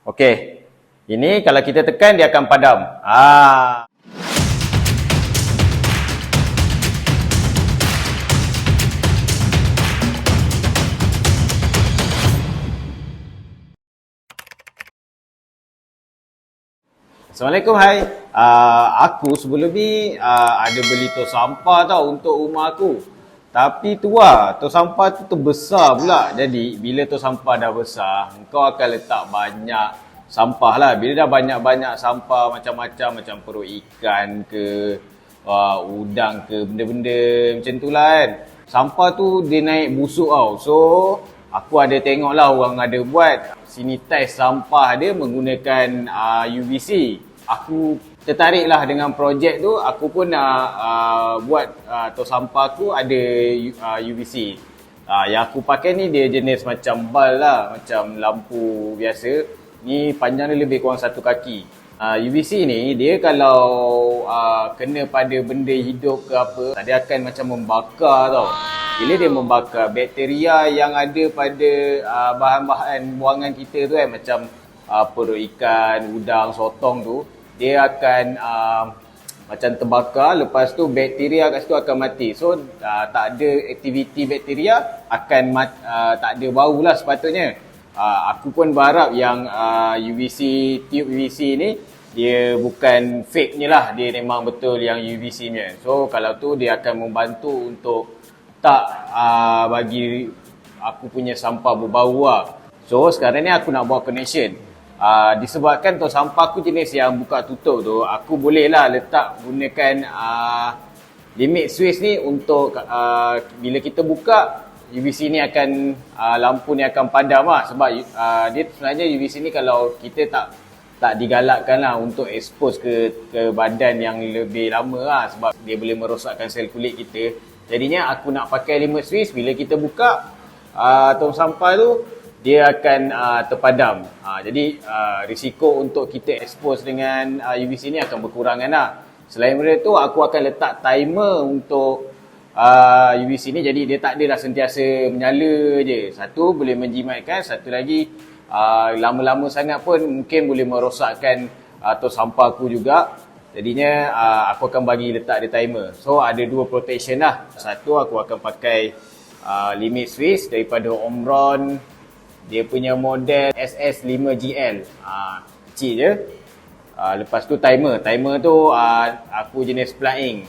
Okey. Ini kalau kita tekan dia akan padam. Assalamualaikum, hai. Aku sebelum ni ada beli tong sampah tau untuk rumah aku. Tapi tu tong sampah tu terbesar pula. Jadi bila tong sampah dah besar, kau akan letak banyak sampah lah. Bila dah banyak-banyak sampah macam-macam, macam perut ikan ke, udang ke, benda-benda macam tu lah kan. Sampah tu dia naik busuk tau. So aku ada tengok lah orang ada buat sanitize sampah dia menggunakan UVC. Aku tertarik lah dengan projek tu. Aku pun nak buat tong sampah aku ada UVC. Yang aku pakai ni dia jenis macam bal lah, macam lampu biasa. Ni panjang dia lebih kurang 1 kaki. UVC ni dia kalau kena pada benda hidup ke apa, dia akan macam membakar tau. Bila dia membakar bakteria yang ada pada bahan-bahan buangan kita tu kan, macam perut ikan, udang, sotong tu, dia akan macam terbakar. Lepas tu bakteria kat situ akan mati. So tak ada aktiviti bakteria, akan tak ada bau lah sepatutnya. Aku pun berharap yang UVC, tube UVC ni dia bukan fake ni lah, dia memang betul yang UVC ni. So kalau tu dia akan membantu untuk tak bagi aku punya sampah berbau lah. So sekarang ni aku nak buat connection. Disebabkan tong sampah aku jenis yang buka tutup tu, aku boleh lah letak gunakan limit switch ni untuk bila kita buka, UVC ni akan lampu ni akan padam lah. Sebab dia sebenarnya UVC ni kalau kita tak digalakkan lah untuk expose ke badan yang lebih lama lah, sebab dia boleh merosakkan sel kulit kita. Jadinya aku nak pakai limit switch. Bila kita buka tong sampah tu, dia akan terpadam. Jadi risiko untuk kita expose dengan UVC ni akan berkurangan lah. Selain daripada tu, aku akan letak timer untuk UVC ni. Jadi dia tak adalah sentiasa menyala je. Satu boleh menjimatkan, satu lagi lama-lama sangat pun mungkin boleh merosakkan tong sampah aku juga. Jadinya aku akan bagi letak dia timer. So ada 2 protection lah. Satu aku akan pakai limit switch daripada Omron. Dia punya model SS5GL. Kecil je. Lepas tu timer. Timer tu aku jenis flying.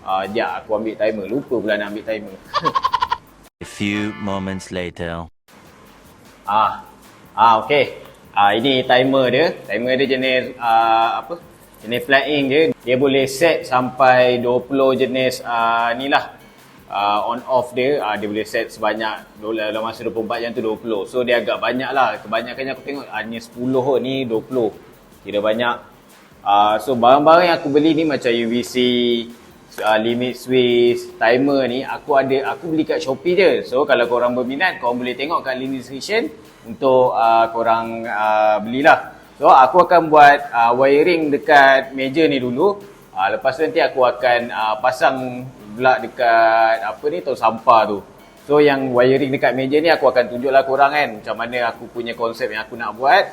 Sekejap aku ambil timer. Lupa pula nak ambil timer. A few moments later. Okay. Ini timer dia. Timer dia jenis jenis flying je. Dia boleh set sampai 20 jenis ni lah. On off dia. Dia boleh set sebanyak dalam masa 24 jam tu 20. So dia agak banyak lah. Kebanyakannya aku tengok hanya 10 ni 20. Kira banyak. So barang-barang yang aku beli ni macam UVC, limit switch, timer ni aku beli kat Shopee je. So kalau korang berminat, korang boleh tengok kat link description untuk korang belilah. So aku akan buat wiring dekat meja ni dulu. Lepas tu nanti aku akan pasang pula dekat tong sampah tu. So yang wiring dekat meja ni aku akan tunjuklah korang kan macam mana aku punya konsep yang aku nak buat.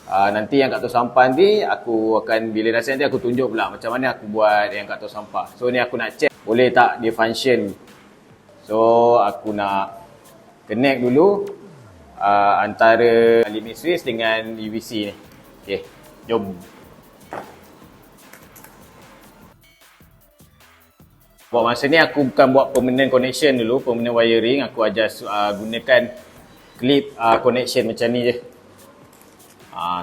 Nanti yang kat tong sampah ni aku akan, bila dah nanti aku tunjuk pula macam mana aku buat yang kat tong sampah. So ni aku nak check boleh tak dia function. So aku nak connect dulu antara limit switch dengan UVC ni. Okay, jom. Buat masa ni aku bukan buat permanent connection dulu, permanent wiring. Aku just gunakan clip connection macam ni je.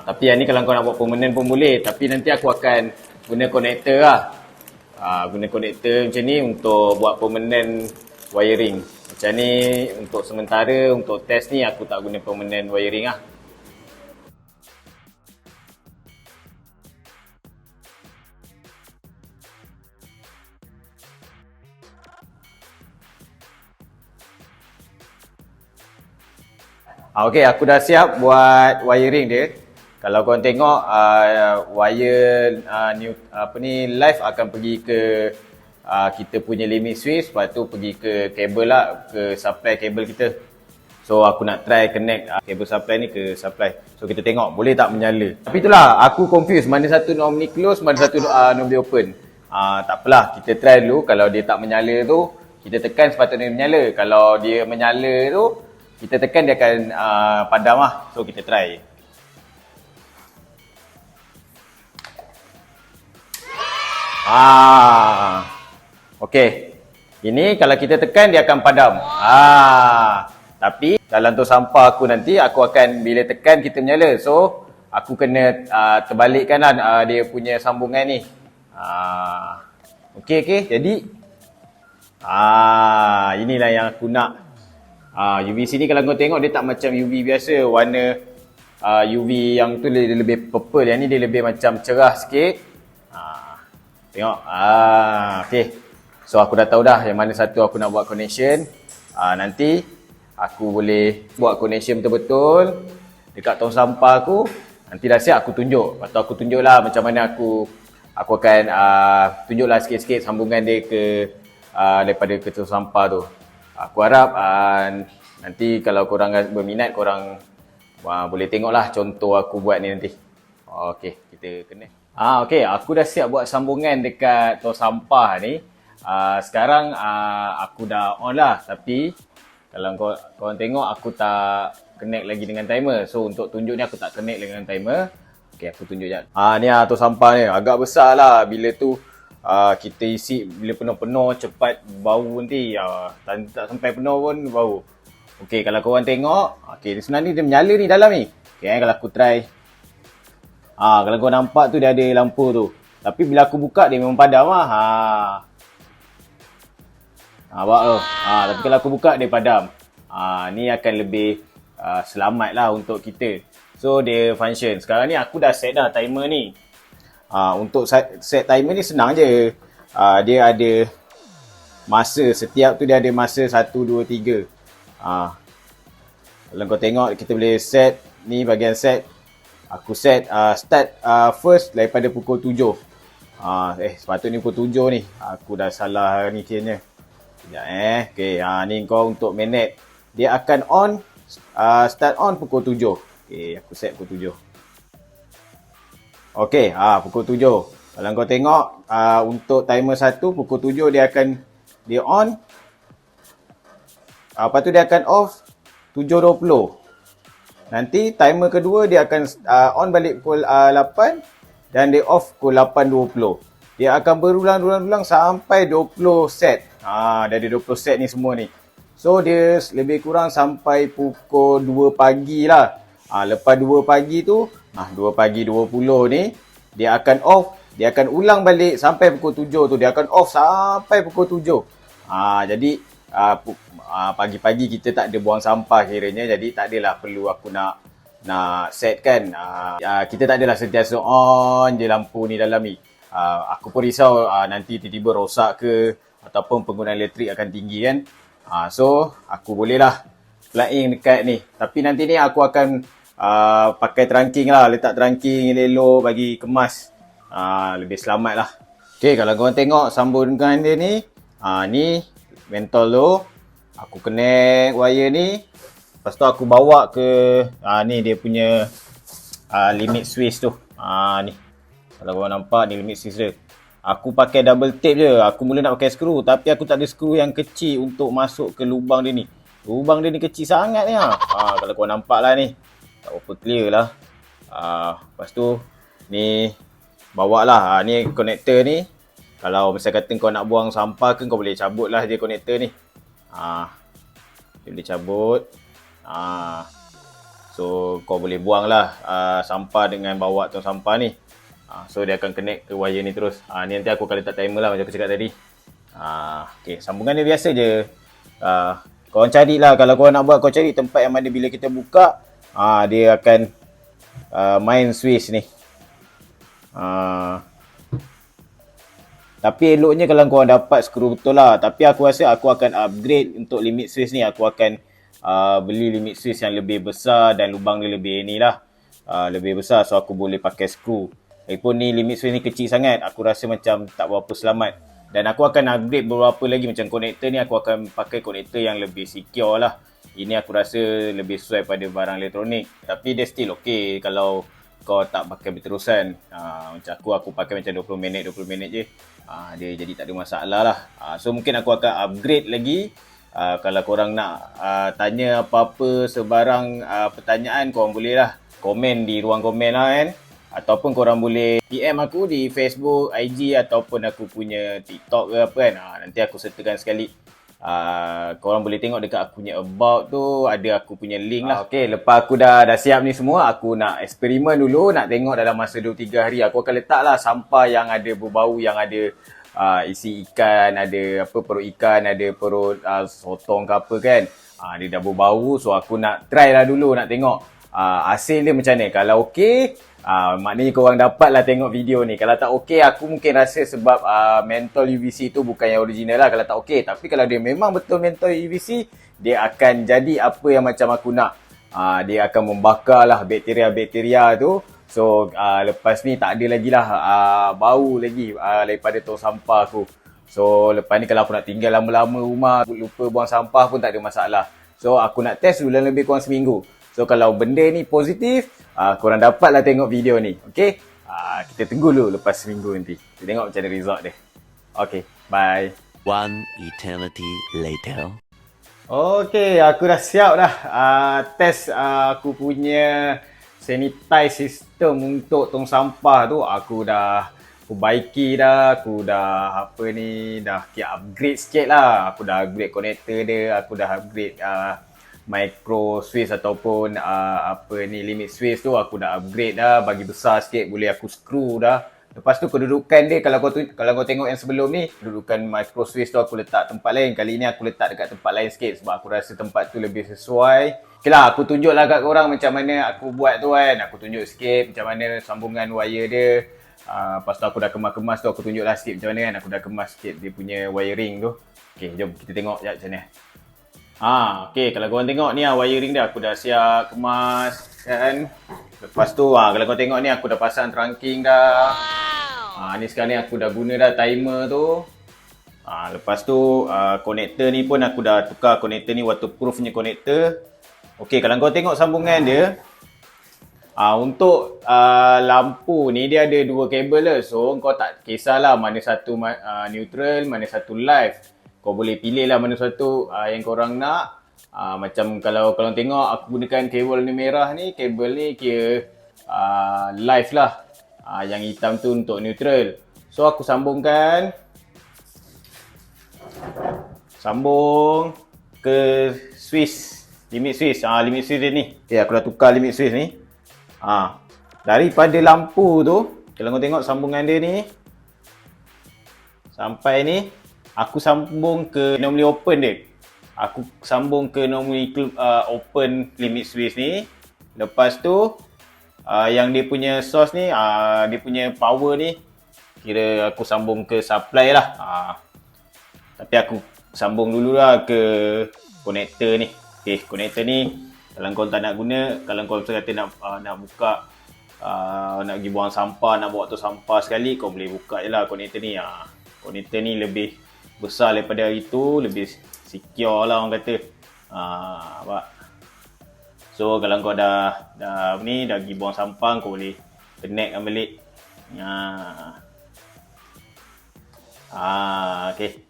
Tapi yang ni kalau kau nak buat permanent pun boleh. Tapi nanti aku akan guna connector lah. Guna connector macam ni untuk buat permanent wiring. Macam ni untuk sementara, untuk test ni aku tak guna permanent wiring lah. Okay, aku dah siap buat wiring dia. Kalau korang tengok wire live akan pergi ke kita punya limit switch, lepas tu pergi ke kabel lah, ke supply kabel kita. So aku nak try connect kabel supply ni ke supply. So kita tengok boleh tak menyala. Tapi itulah aku confuse mana satu normally close, mana satu normally open. Tak apalah, kita try dulu. Kalau dia tak menyala tu, kita tekan sepatutnya dia menyala. Kalau dia menyala tu, kita tekan dia akan padam lah. So kita try. Okey. Ini kalau kita tekan dia akan padam. Tapi dalam tong sampah aku nanti aku akan bila tekan kita menyala. So aku kena terbalikkan lah dia punya sambungan ni. Okey. Jadi inilah yang aku nak. UV sini kalau kau tengok dia tak macam UV biasa. Warna UV yang tu dia lebih purple. Yang ni dia lebih macam cerah sikit. Tengok. Okey. So aku dah tahu dah yang mana satu aku nak buat connection. Nanti aku boleh buat connection betul-betul dekat tong sampah aku. Nanti dah siap aku tunjuk. Lepas tu aku tunjuklah macam mana aku akan tunjuklah sikit-sikit sambungan dia ke daripada ke tong sampah tu. Aku harap nanti kalau korang berminat, korang boleh tengoklah contoh aku buat ni nanti. Okey, kita connect. Okey, aku dah siap buat sambungan dekat tong sampah ni. Sekarang aku dah on lah, tapi kalau korang tengok aku tak connect lagi dengan timer. So untuk tunjuk ni aku tak connect dengan timer. Okey, aku tunjuk jap. Ni tong sampah ni agak besar lah. Bila tu kita isi, bila penuh-penuh cepat bau nanti. Tak sampai penuh pun bau. Okey, kalau korang tengok, okey sebenarnya dia menyala ni dalam ni. Okey, kalau aku try. Kalau korang nampak tu dia ada lampu tu. Tapi bila aku buka dia memang padam lah. Nampak tu. Tapi kalau aku buka dia padam. Ni akan lebih selamat lah untuk kita. So dia function. Sekarang ni aku dah set dah timer ni. Untuk set timer ni senang je. Dia ada masa. Setiap tu dia ada masa 1, 2, 3. Kalau kau tengok kita boleh set. Ni bahagian set. Aku set start first daripada pukul 7. Sepatutnya pukul 7 ni. Aku dah salah ni kiranya. Sekejap Okay, ni kau untuk minit. Dia akan on, start on pukul 7. Okay, aku set pukul 7. Okay, pukul 7. Kalau kau tengok, untuk timer 1, pukul 7 dia on. Lepas tu dia akan off 7.20. Nanti timer kedua dia akan on balik pukul 8 dan dia off pukul 8.20. Dia akan berulang-ulang sampai 20 set. Dah ada 20 set ni semua ni. So dia lebih kurang sampai pukul 2 pagi lah. Lepas 2 pagi tu, 2 pagi 20 ni, dia akan off. Dia akan ulang balik sampai pukul 7 tu. Dia akan off sampai pukul 7. Jadi pagi-pagi kita tak ada buang sampah kiranya. Jadi tak adalah perlu aku nak set kan. Kita tak adalah sentiasa on je lampu ni dalam ni. Aku pun risau nanti tiba-tiba rosak ke ataupun penggunaan elektrik akan tinggi kan. So aku bolehlah plug-in dekat ni. Tapi nanti ni aku akan pakai trunking lah. Letak trunking elok bagi kemas. Lebih selamat lah. Okay, kalau korang tengok sambungan dia ni. Ni mentol tu. Aku connect wire ni. Lepas tu aku bawa ke ni dia punya limit switch tu. Ni. Kalau korang nampak ni limit switch dia. Aku pakai double tape je. Aku mula nak pakai skru. Tapi aku tak ada skru yang kecil untuk masuk ke lubang dia ni. Lubang dia ni kecil sangat ni. Kalau korang nampak lah ni. Tak berapa clear lah. Lepas tu ni bawa lah. Ni connector ni. Kalau misal kata kau nak buang sampah ke, kau boleh cabut lah je connector ni. Dia boleh cabut. So kau boleh buang lah sampah dengan bawa tong sampah ni. So dia akan connect ke wire ni terus. Ni nanti aku akan letak timer lah macam aku cakap tadi. Okay, sambungan dia biasa je. Korang carilah. Kalau korang nak buat, kau cari tempat yang mana bila kita buka, dia akan main switch ni. Tapi eloknya kalau korang dapat skru betul lah. Tapi aku rasa aku akan upgrade untuk limit switch ni. Aku akan beli limit switch yang lebih besar dan lubang dia lebih ni lah. Lebih besar, so aku boleh pakai skru. Lagipun ni limit switch ni kecil sangat. Aku rasa macam tak berapa selamat. Dan aku akan upgrade beberapa lagi. Macam konektor ni aku akan pakai konektor yang lebih secure lah. Ini aku rasa lebih sesuai pada barang elektronik. Tapi dia still okay kalau kau tak pakai berterusan. Macam aku pakai macam 20 minit je. Dia jadi tak ada masalah lah. So mungkin aku akan upgrade lagi. Kalau korang nak tanya apa-apa sebarang pertanyaan, korang boleh lah komen di ruang komen lah kan. Ataupun korang boleh PM aku di Facebook, IG ataupun aku punya TikTok ke apa kan. Nanti aku sertakan sekali. Korang boleh tengok dekat aku punya about tu, ada aku punya link lah. Okay, lepas aku dah siap ni semua, aku nak eksperimen dulu, nak tengok dalam masa 2-3 hari. Aku akan letak lah sampah yang ada berbau, yang ada isi ikan, ada apa perut ikan, ada perut sotong ke apa kan. Dia dah berbau, so aku nak try lah dulu, nak tengok hasil dia macam ni. Kalau okey, maknanya korang dapat lah tengok video ni. Kalau tak okey, aku mungkin rasa sebab mentol UVC tu bukan yang original lah kalau tak okey. Tapi kalau dia memang betul mentol UVC, dia akan jadi apa yang macam aku nak. Dia akan membakar lah bakteria-bakteria tu. So lepas ni tak ada lagi lah bau lagi daripada tong sampah aku. So lepas ni kalau aku nak tinggal lama-lama rumah, lupa buang sampah pun tak ada masalah. So aku nak test dulu lebih kurang seminggu. So kalau benda ni positif, korang dapatlah tengok video ni. Okay? Kita tunggu dulu lepas seminggu nanti. Kita tengok macam mana result dia. Okay, bye. One eternity later. Okay, aku dah siap dah test aku punya sanitize system untuk tong sampah tu. Aku dah perbaiki dah, aku dah kira upgrade sikit lah. Aku dah upgrade connector dia, aku dah upgrade micro switch ataupun limit switch tu aku dah upgrade dah, bagi besar sikit, boleh aku screw dah. Lepas tu kedudukan dia, kalau kau tengok yang sebelum ni, kedudukan micro switch tu aku letak tempat lain. Kali ni aku letak dekat tempat lain sikit sebab aku rasa tempat tu lebih sesuai. Okay lah, aku tunjuklah kat korang macam mana aku buat tu kan. Aku tunjuk sikit macam mana sambungan wire dia. Lepas tu aku dah kemas-kemas tu, aku tunjuklah sikit macam mana kan. Aku dah kemas sikit dia punya wiring tu. Okay, jom kita tengok sekejap macam mana. Okay, kalau korang tengok ni wiring dia aku dah siap kemas kan. Lepas tu kalau korang tengok ni aku dah pasang trunking dah. Ni sekarang ni aku dah guna dah timer tu. Lepas tu konektor ni pun aku dah tukar konektor ni, waterproof punya konektor. Okay, kalau korang tengok sambungan dia, untuk lampu ni dia ada 2 kabel lah. So kau tak kisahlah mana satu neutral, mana satu live. Kau boleh pilih lah mana satu yang korang nak. Macam kalau korang tengok aku gunakan kabel ni merah ni, kabel ni kira live lah. Yang hitam tu untuk neutral. So aku sambungkan. Sambung ke switch, limit switch. Limit switch dia ni. Okay, aku dah tukar limit switch ni. Daripada lampu tu, kalau kau tengok sambungan dia ni, sampai ni, aku sambung ke normally open dia. Aku sambung ke normally open limit switch ni. Lepas tu, yang dia punya source ni, dia punya power ni, kira aku sambung ke supply lah. Tapi aku sambung dulu lah ke konektor ni. Okay, konektor ni kalau kau tak nak guna, kalau kau kata nak buka, nak pergi buang sampah, nak bawa tu sampah sekali, kau boleh buka je lah konektor ni. Konektor ni lebih besar daripada itu, lebih secure lah orang kata. So kalau kau dah pergi buang sampah, kau boleh connectkan balik. Okay.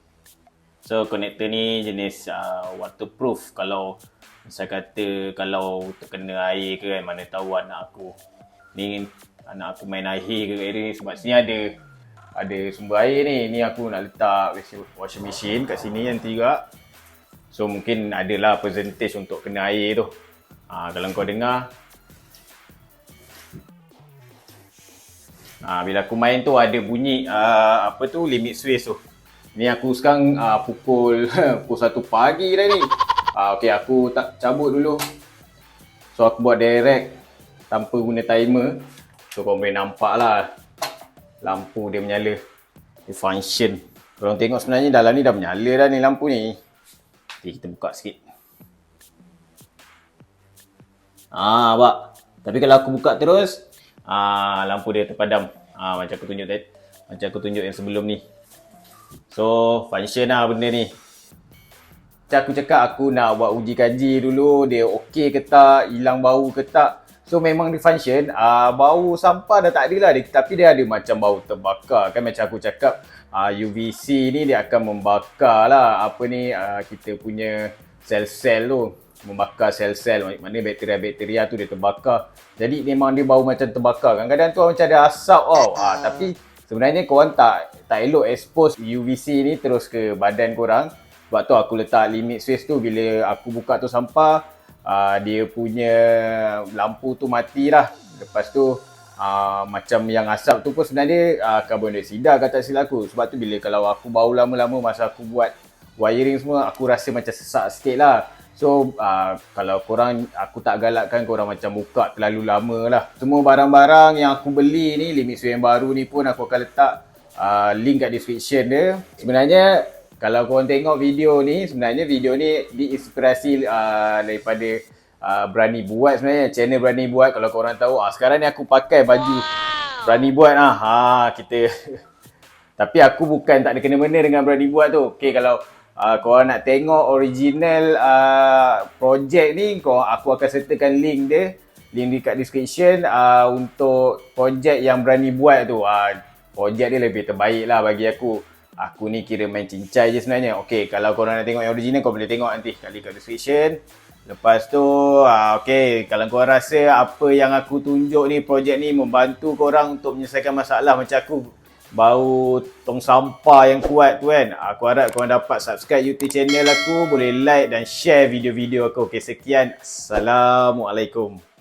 So konektor ni jenis waterproof. Kalau misal kata kalau terkena air ke kan, mana tahu anak aku main air ke area ni, sebab sini ada sumber air ni. Ni aku nak letak washing machine kat sini nanti juga. So mungkin adalah percentage untuk kena air tu. Kalau kau dengar, bila aku main tu ada bunyi limit switch tu. Ni aku sekarang pukul 1 pagi dah ni. Okay, aku tak cabut dulu. So aku buat direct tanpa guna timer. So kau boleh nampak lah lampu dia menyala. Dia function. Korang tengok sebenarnya dalam ni dah menyala dah ni lampu ni. Okay, kita buka sikit. Nampak? Tapi kalau aku buka terus, lampu dia terpadam. Macam aku tunjuk yang sebelum ni. So function lah benda ni. Macam aku cakap aku nak buat uji kaji dulu, dia okey ke tak, hilang bau ke tak. So memang dia function, bau sampah dah tak ada lah, tapi dia ada macam bau terbakar kan. Macam aku cakap, UVC ni dia akan membakar lah kita punya sel-sel tu, membakar sel-sel, maknanya bakteria-bakteria tu dia terbakar. Jadi memang dia bau macam terbakar. Kadang-kadang tu macam ada asap tau. Tapi sebenarnya korang tak elok expose UVC ni terus ke badan korang. Sebab tu aku letak limit switch tu, bila aku buka tu sampah, dia punya lampu tu mati lah. Lepas tu macam yang asap tu pun sebenarnya karbon dioksida kata silap aku. Sebab tu kalau aku bau lama-lama masa aku buat wiring semua, aku rasa macam sesak sikit lah. So kalau korang, aku tak galakkan korang macam buka terlalu lama lah. Semua barang-barang yang aku beli ni, limit switch yang baru ni pun aku akan letak link kat description dia. Sebenarnya kalau korang tengok video ni, sebenarnya video ni diinspirasi daripada Berani Buat sebenarnya. Channel Berani Buat, kalau korang tahu. Sekarang ni aku pakai baju Berani Buat kita. Tapi aku bukan tak ada kena-mena dengan Berani Buat tu. Okay, kalau korang nak tengok original projek ni, aku akan sertakan link dia, link dekat description untuk projek yang Berani Buat tu. Projek dia lebih terbaik lah bagi aku. Aku ni kira main cincai je sebenarnya. Okay, kalau korang nak tengok yang original, korang boleh tengok nanti kat link kat description. Lepas tu, okay, kalau korang rasa apa yang aku tunjuk ni, projek ni membantu korang untuk menyelesaikan masalah macam aku, bau tong sampah yang kuat tu kan, aku harap korang dapat subscribe YouTube channel aku, boleh like dan share video-video aku. Okay, sekian. Assalamualaikum.